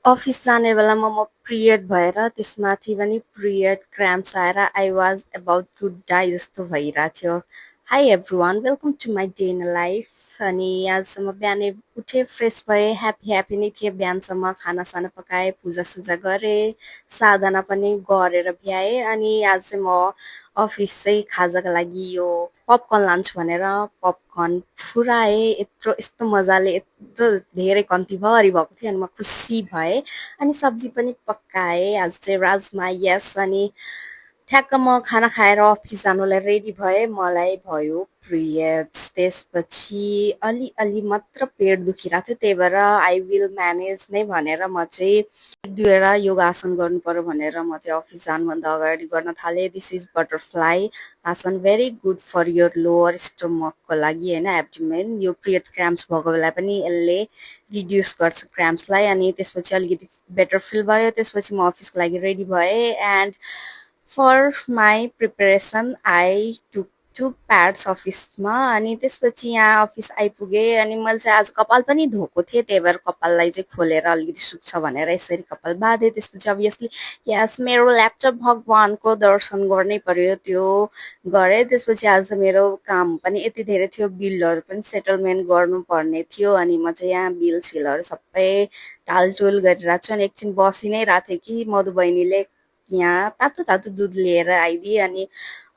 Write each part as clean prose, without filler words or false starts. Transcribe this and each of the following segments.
Office जाने बेलामा म पिरियड भएर त्यसमाथि पनि पिरियड क्राम्प्स आएर I was about to die जस्तो भइरहेको थियो। Hi everyone, welcome to my day in life. अनि आज म बिहानै उठेँ, फ्रेस भएँ, ह्याप्पी नै थिएँ। बिहानसम्म खानासाना पकाएँ, पूजासुजा गरेँ, साधना पनि गरेर भ्याएँ। अनि आज चाहिँ म अफिस चाहिँ खाजाको लागि यो पपकर्न लान्छु भनेर पपकर्न फुराएँ। यस्तो मजाले यत्रो धेरै कन्तीभरि भएको थियो अनि म खुसी भएँ। अनि सब्जी पनि पकाएँ, आज चाहिँ राजमा, यस। अनि ठ्याक्क म खाना खाएर अफिस जानुलाई रेडी भएँ, मलाई भयो पिरियड्स। त्यसपछि अलिअलि मात्र पेट दुखिरहेको थियो, त्यही भएर आई विल म्यानेज नै भनेर म चाहिँ एक दुईवटा योगासन गर्नु पर्यो भनेर म चाहिँ अफिस जानुभन्दा अगाडि गर्न थालेँ। This is butterfly asana, very good for your lower स्टमकको लागि होइन, एब्डोमेन। यो पिरियड क्राम्प्स भएको बेला पनि यसले रिड्युस गर्छ क्राम्प्सलाई। अनि त्यसपछि अलिकति बेटर फिल भयो। त्यसपछि म अफिसको लागि रेडी भएँ and for my preparation I took two pads अफिसमा। अनि त्यसपछि यहाँ अफिस आइपुगेँ अनि मैले चाहिँ आज कपाल पनि धोएको थिएँ, त्यही भएर कपाललाई चाहिँ खोलेर अलिकति सुक्छ भनेर यसरी कपाल बाँधेँ। त्यसपछि अभियसली यस, मेरो ल्यापटप भगवानको दर्शन गर्नै पर्यो, त्यो गरेँ। त्यसपछि आज मेरो काम पनि यति धेरै थियो, बिलहरू पनि सेटलमेन्ट गर्नुपर्ने थियो। अनि म चाहिँ यहाँ बिल सिलहरू सबै टालटुल गरिरहेको छु। अनि एकछिन बसि नै रहेको थिएँ कि मधु बहिनीले यहाँ तातो तातो दुध लिएर आइदिए। अनि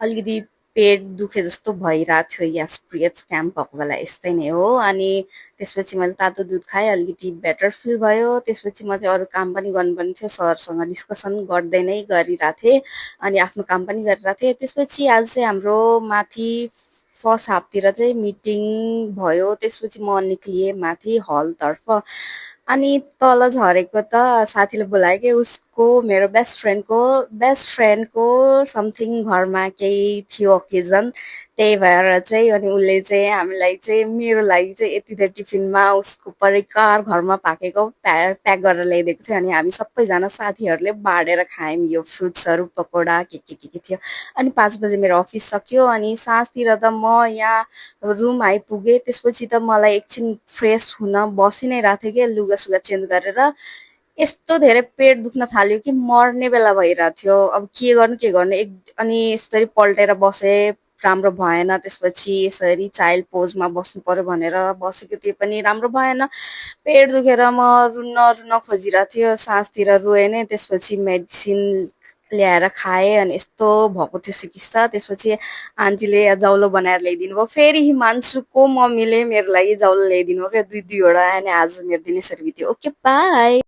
अलिकति पेट दुखे जस्तो भइरहेको थियो, यस, पिरियड्स क्याम्प भएको बेला यस्तै नै हो। अनि त्यसपछि मैले तातो दुध खाएँ, अलिकति बेटर फिल भयो। त्यसपछि म चाहिँ अरू काम पनि गर्नुपर्ने थियो, सरसँग डिस्कसन गर्दै नै गरिरहेको थिएँ अनि आफ्नो काम पनि गरिरहेको थिएँ। त्यसपछि आज चाहिँ हाम्रो माथि फर्स्ट हाफतिर चाहिँ मिटिङ भयो। त्यसपछि म निक्लिएँ माथि हलतर्फ। अनि तल झरेको त साथीले बोलायो कि उसको, मेरो बेस्ट फ्रेन्डको समथिङ घरमा केही थियो ओकेजन, त्यही भएर चाहिँ। अनि उसले चाहिँ हामीलाई चाहिँ, मेरो लागि चाहिँ यति धेरै टिफिनमा उसको परिकार घरमा पाकेको प्याक गरेर ल्याइदिएको थियो। अनि हामी सबैजना साथीहरूले बाँडेर खायौँ यो फ्रुट्सहरू, पकौडा, के थियो। अनि 5 बजे मेरो अफिस सक्यो। अनि साँझतिर त म यहाँ रुम आइपुगेँ। त्यसपछि त मलाई एकछिन फ्रेस हुन बसि नै रहेको थियो कि लुगासुगा चेन्ज गरेर। यस्तो धेरै पेट दुख्न थाल्यो कि मर्ने बेला भइरहेको थियो। अब के गर्नु अनि यसरी पल्टेर बसेँ, राम्रो भएन। त्यसपछि यसरी चाइल्ड पोजमा बस्नु पर्यो भनेर बसेको थिएँ पनि राम्रो भएन। पेट दुखेर म रुन रुन खोजिरहेको थियो, साँझतिर रोएँ नै। त्यसपछि मेडिसिन ल्याएर खाएँ अनि यस्तो भएको थियो चिकित्सा। त्यसपछि आन्टीले जौलो बनाएर ल्याइदिनु भयो। फेरि हिमांशुको मम्मीले मेरो लागि जौलो ल्याइदिनु भयो क्या, दुईवटा। अनि आज मेरो दिन यसरी बित्यो। Okay, by.